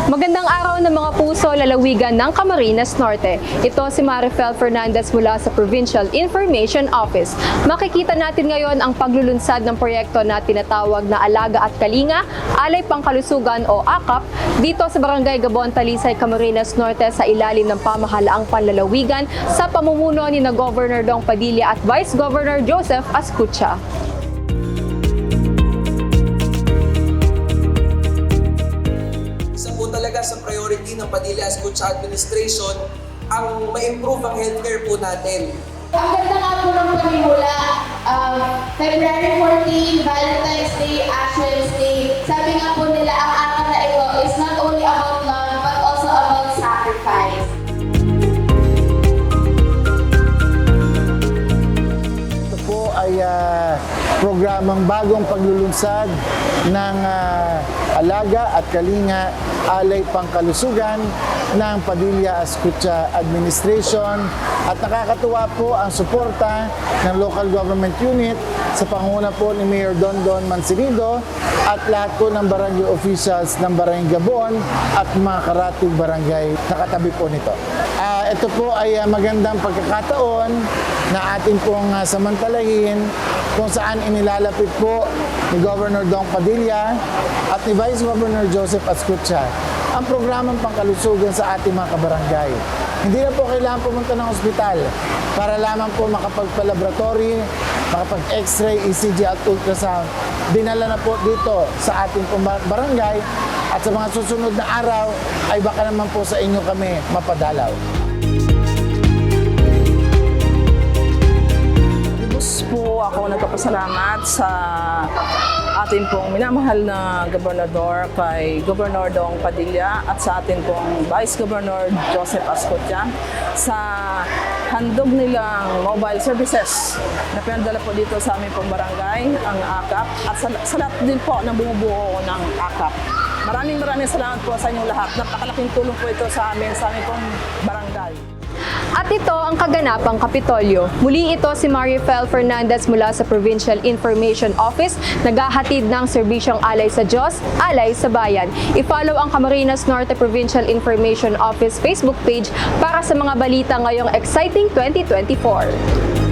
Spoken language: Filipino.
Magandang araw ng mga puso, lalawigan ng Camarines Norte. Ito si Marifel Fernandez mula sa Provincial Information Office. Makikita natin ngayon ang paglulunsad ng proyekto na tinatawag na Alaga at Kalinga, Alay Pangkalusugan o AKAP dito sa Barangay Gabon, Talisay, Camarines Norte sa ilalim ng pamahalaang panlalawigan sa pamumuno ni na Governor Dong Padilla at Vice Governor Joseph Ascutia. Talaga sa priority ng Padilla Ascutia Administration ang ma-improve ang healthcare po natin. Ang ganda nga po ng panimula, February 14, Valentine's Day, Ashes Day. Sabi nga po nila, ang araw na ito is not only about love, but also about sacrifice. Ito po ay programang bagong paglulunsad ng Alaga at Kalinga, Alay Pangkalusugan ng Padilla Ascutia Administration at nakakatuwa po ang suporta ng local government unit sa panguna po ni Mayor Dondon Mansinido at lahat po ng barangay officials ng Barangay Gabon at mga karatig barangay na katabi po nito. Ito po ay magandang pagkakataon na atin pong samantalahin kung saan inilalapit po ni Governor Dong Padilla at ni Vice Governor Joseph Ascutia ang programang pangkalusugan sa ating mga kabarangay. Hindi na po kailangan pumunta ng ospital para lamang po makapagpa-laboratory, makapag-x-ray, ECG at ultrasound. Dinala na po dito sa ating barangay at sa mga susunod na araw ay baka naman po sa inyo kami mapadalaw. Po ako nagpapasalamat sa ating pong minamahal na gobernador kay Governor Dong Padilla at sa ating pong Vice Governor Joseph Ascutia sa handog nilang mobile services na pinadala po dito sa aming pong barangay, ang AKAP, at sa lahat din po na bumubuo ng AKAP. Maraming salamat po sa inyong lahat. Napakalaking tulong po ito sa aming pong barangay. At ito ang kaganapang Kapitolyo. Muli ito si Marifel Fernandez mula sa Provincial Information Office, naghahatid ng serbisyong alay sa Diyos, alay sa bayan. I-follow ang Camarines Norte Provincial Information Office Facebook page para sa mga balita ngayong exciting 2024.